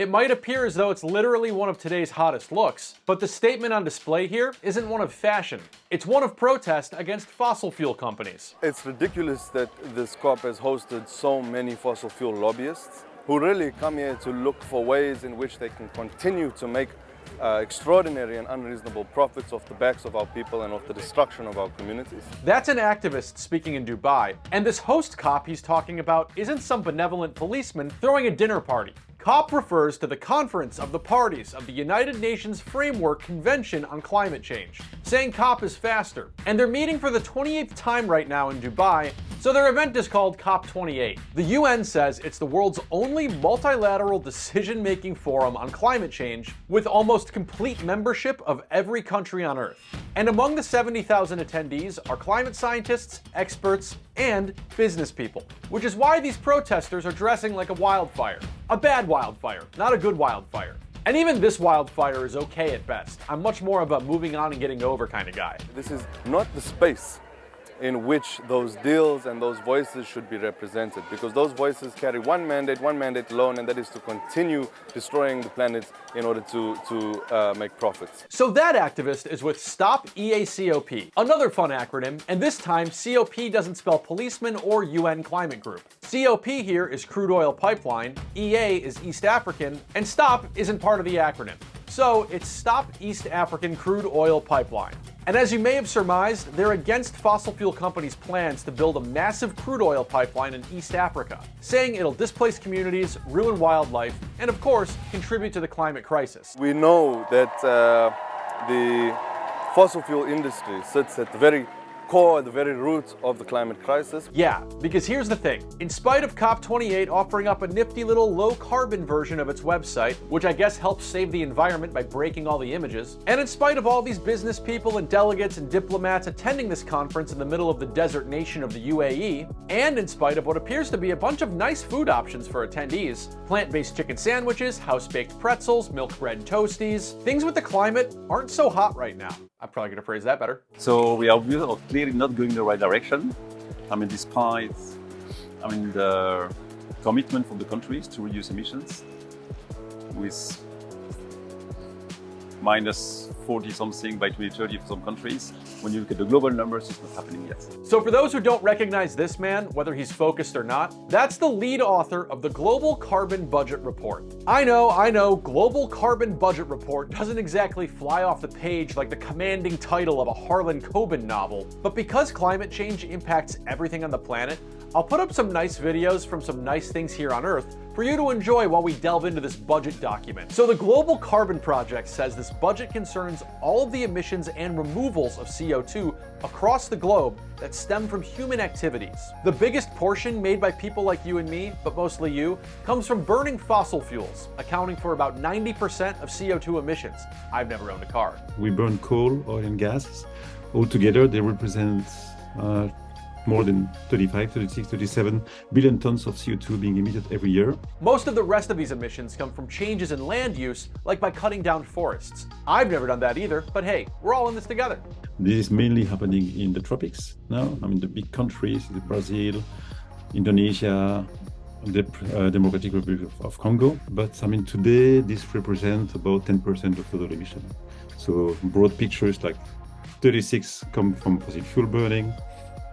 It might appear as though it's literally one of today's hottest looks, but the statement on display here isn't one of fashion. It's one of protest against fossil fuel companies. It's ridiculous that this COP has hosted so many fossil fuel lobbyists who really come here to look for ways in which they can continue to make extraordinary and unreasonable profits off the backs of our people and off the destruction of our communities. That's an activist speaking in Dubai, and this host COP he's talking about isn't some benevolent policeman throwing a dinner party. COP refers to the Conference of the Parties of the United Nations Framework Convention on Climate Change, saying COP is faster. And they're meeting for the 28th time right now in Dubai, so their event is called COP28. The UN says it's the world's only multilateral decision-making forum on climate change, with almost complete membership of every country on Earth. And among the 70,000 attendees are climate scientists, experts, and business people, which is why these protesters are dressing like a wildfire. A bad wildfire, not a good wildfire. And even this wildfire is okay at best. I'm much more of a moving on and getting over kind of guy. This is not the space in which those deals and those voices should be represented, because those voices carry one mandate alone, and that is to continue destroying the planet in order to make profits. So that activist is with Stop EACOP, another fun acronym, and this time COP doesn't spell policeman or UN climate group. COP here is crude oil pipeline, EA is East African, and STOP isn't part of the acronym. So it's Stop East African Crude Oil Pipeline. And as you may have surmised, they're against fossil fuel companies' plans to build a massive crude oil pipeline in East Africa, saying it'll displace communities, ruin wildlife, and of course, contribute to the climate crisis. We know that the fossil fuel industry sits at the very core, the very root of the climate crisis. Yeah, because here's the thing. In spite of COP28 offering up a nifty little low-carbon version of its website, which I guess helps save the environment by breaking all the images, and in spite of all these business people and delegates and diplomats attending this conference in the middle of the desert nation of the UAE, and in spite of what appears to be a bunch of nice food options for attendees, plant-based chicken sandwiches, house-baked pretzels, milk bread toasties, things with the climate aren't so hot right now. I'm probably gonna phrase that better. So we are clearly not going in the right direction. Despite the commitment from the countries to reduce emissions with minus 40 something by 2030 for some countries. When you look at the global numbers, it's not happening yet. So for those who don't recognize this man, whether he's focused or not, that's the lead author of the Global Carbon Budget Report. I know, Global Carbon Budget Report doesn't exactly fly off the page like the commanding title of a Harlan Coben novel, but because climate change impacts everything on the planet, I'll put up some nice videos from some nice things here on Earth for you to enjoy while we delve into this budget document. So the Global Carbon Project says this budget concerns all of the emissions and removals of CO2 across the globe that stem from human activities. The biggest portion made by people like you and me, but mostly you, comes from burning fossil fuels, accounting for about 90% of CO2 emissions. I've never owned a car. We burn coal, oil and gas. Altogether, they represent more than 35, 36, 37 billion tons of CO2 being emitted every year. Most of the rest of these emissions come from changes in land use, like by cutting down forests. I've never done that either, but hey, we're all in this together. This is mainly happening in the tropics now. The big countries, Brazil, Indonesia, the Democratic Republic of Congo. But today, this represents about 10% of total emission. So broad pictures like 36 come from fossil fuel burning,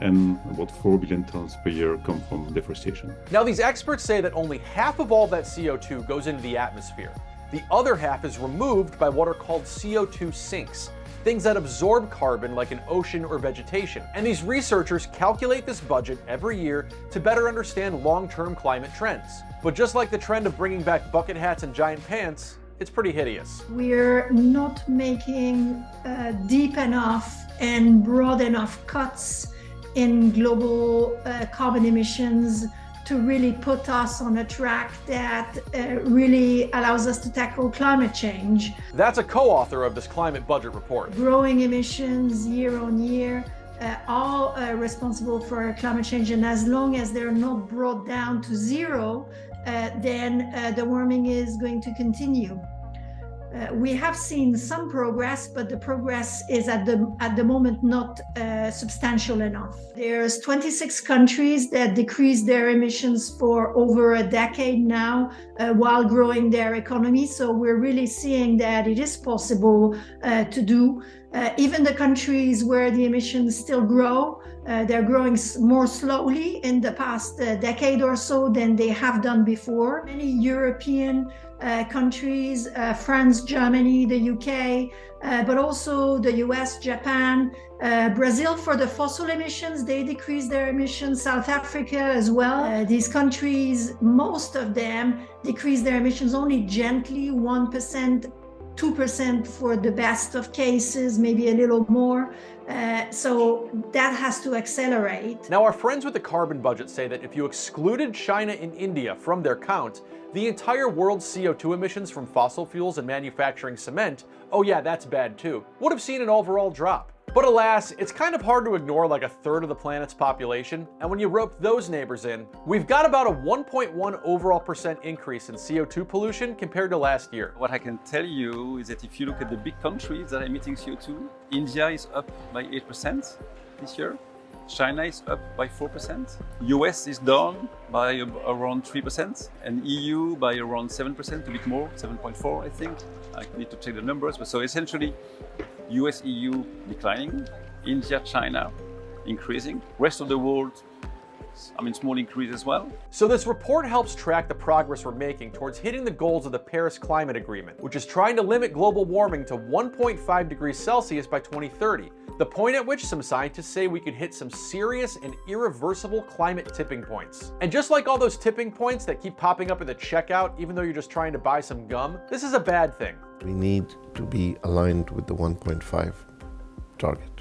and about 4 billion tons per year come from deforestation. Now, these experts say that only half of all that CO2 goes into the atmosphere. The other half is removed by what are called CO2 sinks, things that absorb carbon like an ocean or vegetation. And these researchers calculate this budget every year to better understand long-term climate trends. But just like the trend of bringing back bucket hats and giant pants, it's pretty hideous. We're not making deep enough and broad enough cuts in global carbon emissions to really put us on a track that really allows us to tackle climate change. That's a co-author of this climate budget report. Growing emissions year on year are responsible for climate change, and as long as they're not brought down to zero, then the warming is going to continue. We have seen some progress, but the progress is at the moment not substantial enough. There's 26 countries that decreased their emissions for over a decade now while growing their economy. So we're really seeing that it is possible to do. Even the countries where the emissions still grow, they're growing more slowly in the past decade or so than they have done before. Many European countries, France, Germany, the UK, but also the US, Japan, Brazil for the fossil emissions, they decreased their emissions, South Africa as well. These countries, most of them decreased their emissions only gently, 1%, 2% for the best of cases, maybe a little more. So that has to accelerate. Now, our friends with the carbon budget say that if you excluded China and India from their count, the entire world's CO2 emissions from fossil fuels and manufacturing cement, oh yeah, that's bad too, would have seen an overall drop. But alas, it's kind of hard to ignore like a third of the planet's population, and when you rope those neighbors in, we've got about a 1.1 overall % increase in CO2 pollution compared to last year. What I can tell you is that if you look at the big countries that are emitting CO2, India is up by 8% this year, China is up by 4%, US is down by around 3%, and EU by around 7%, a bit more, 7.4 I think. I need to check the numbers, but so essentially US, EU declining, India, China increasing, rest of the world, small increase as well. So this report helps track the progress we're making towards hitting the goals of the Paris Climate Agreement, which is trying to limit global warming to 1.5 degrees Celsius by 2030, the point at which some scientists say we could hit some serious and irreversible climate tipping points. And just like all those tipping points that keep popping up at the checkout, even though you're just trying to buy some gum, this is a bad thing. We need to be aligned with the 1.5 target,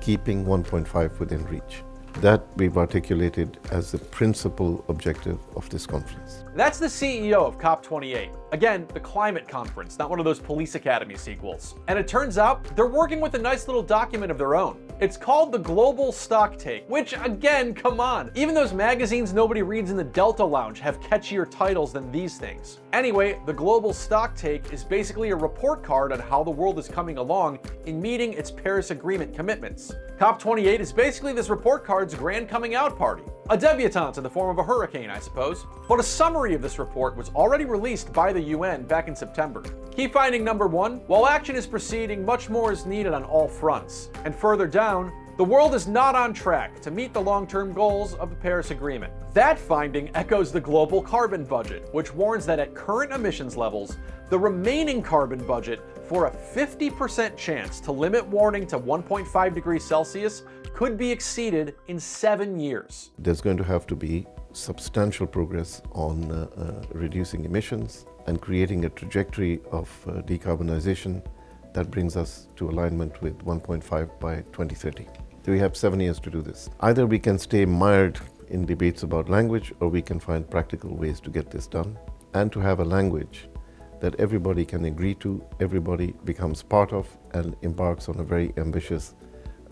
keeping 1.5 within reach. That we've articulated as the principal objective of this conference. That's the CEO of COP28. Again, the climate conference, not one of those police academy sequels. And it turns out they're working with a nice little document of their own. It's called the Global Stocktake, which again, come on, even those magazines nobody reads in the Delta Lounge have catchier titles than these things. Anyway, the Global Stocktake is basically a report card on how the world is coming along in meeting its Paris Agreement commitments. COP28 is basically this report card's grand coming out party. A debutante in the form of a hurricane, I suppose. But a summary of this report was already released by the UN back in September. Key finding number 1, while action is proceeding, much more is needed on all fronts. And further down, the world is not on track to meet the long-term goals of the Paris Agreement. That finding echoes the global carbon budget, which warns that at current emissions levels, the remaining carbon budget for a 50% chance to limit warming to 1.5 degrees Celsius could be exceeded in 7 years. There's going to have to be substantial progress on reducing emissions and creating a trajectory of decarbonization that brings us to alignment with 1.5 by 2030. So we have 7 years to do this. Either we can stay mired in debates about language, or we can find practical ways to get this done, and to have a language that everybody can agree to, everybody becomes part of, and embarks on a very ambitious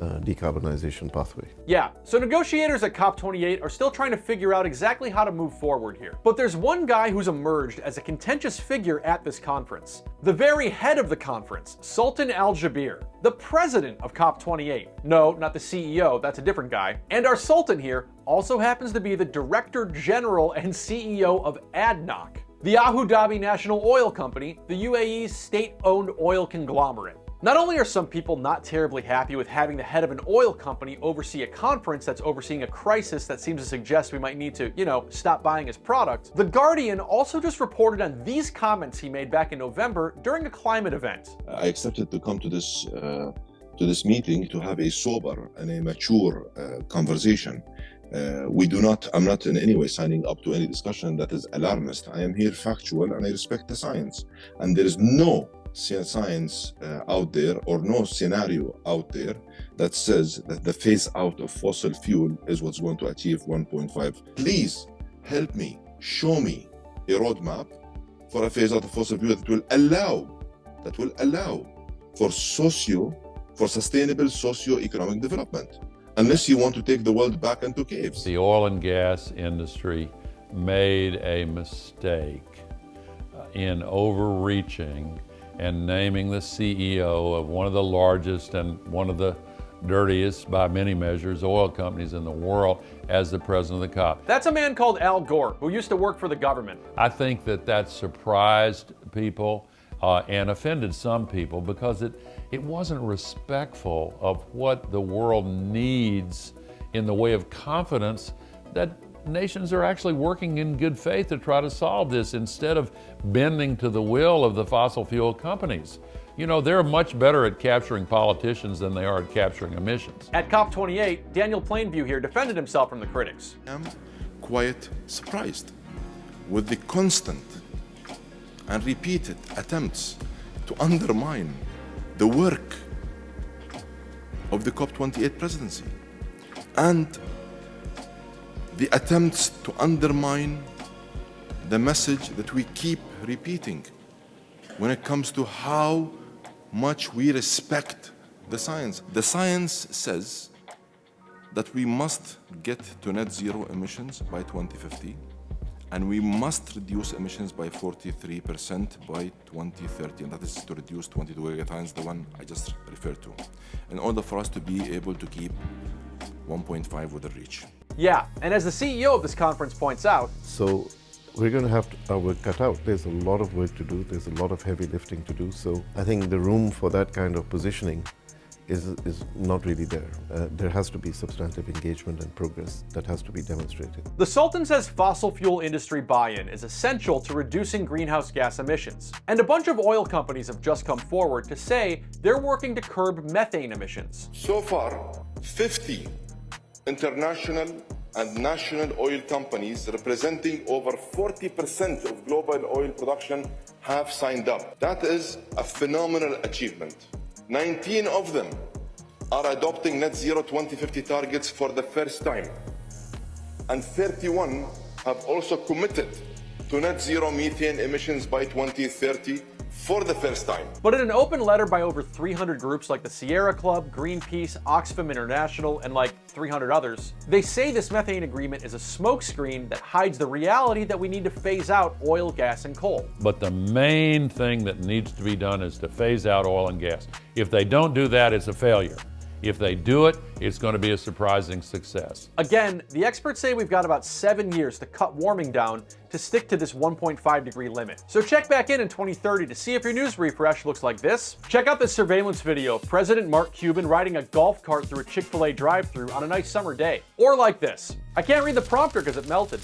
decarbonization pathway. Yeah, so negotiators at COP28 are still trying to figure out exactly how to move forward here. But there's one guy who's emerged as a contentious figure at this conference. The very head of the conference, Sultan Al Jaber, the president of COP28. No, not the CEO, that's a different guy. And our Sultan here also happens to be the Director General and CEO of ADNOC, the Abu Dhabi National Oil Company, the UAE's state-owned oil conglomerate. Not only are some people not terribly happy with having the head of an oil company oversee a conference that's overseeing a crisis that seems to suggest we might need to, stop buying his product, The Guardian also just reported on these comments he made back in November during a climate event. I accepted to come to this meeting to have a sober and a mature conversation. I'm not in any way signing up to any discussion that is alarmist. I am here factual, and I respect the science. And there is no science out there, or no scenario out there, that says that the phase out of fossil fuel is what's going to achieve 1.5. Please help me, show me a roadmap for a phase out of fossil fuel that will allow for sustainable socio-economic development. Unless you want to take the world back into caves. The oil and gas industry made a mistake in overreaching and naming the CEO of one of the largest and one of the dirtiest, by many measures, oil companies in the world as the president of the COP. That's a man called Al Gore, who used to work for the government. I think that surprised people and offended some people because it wasn't respectful of what the world needs in the way of confidence that nations are actually working in good faith to try to solve this instead of bending to the will of the fossil fuel companies. You know, they're much better at capturing politicians than they are at capturing emissions. At COP28, Daniel Plainview here defended himself from the critics. I'm quite surprised with the constant and repeated attempts to undermine the work of the COP28 presidency and the attempts to undermine the message that we keep repeating when it comes to how much we respect the science. The science says that we must get to net zero emissions by 2050, and we must reduce emissions by 43% by 2030, and that is to reduce 22 gigatons, the one I just referred to, in order for us to be able to keep 1.5 within reach. Yeah, and as the CEO of this conference points out, So we're going to have our work cut out. There's a lot of work to do. There's a lot of heavy lifting to do. So I think the room for that kind of positioning is not really there. There has to be substantive engagement and progress that has to be demonstrated. the Sultan says fossil fuel industry buy-in is essential to reducing greenhouse gas emissions. And a bunch of oil companies have just come forward to say they're working to curb methane emissions. So far, 50 international and national oil companies representing over 40% of global oil production have signed up. That is a phenomenal achievement. 19 of them are adopting net zero 2050 targets for the first time. And 31 have also committed to net zero methane emissions by 2030 for the first time. But in an open letter by over 300 groups like the Sierra Club, Greenpeace, Oxfam International, and like 300 others, they say this methane agreement is a smokescreen that hides the reality that we need to phase out oil, gas, and coal. But the main thing that needs to be done is to phase out oil and gas. If they don't do that, it's a failure. If they do it, it's going to be a surprising success. Again, the experts say we've got about 7 years to cut warming down to stick to this 1.5 degree limit. So check back in 2030 to see if your news refresh looks like this. Check out this surveillance video of President Mark Cuban riding a golf cart through a Chick-fil-A drive-thru on a nice summer day. Or like this. I can't read the prompter because it melted.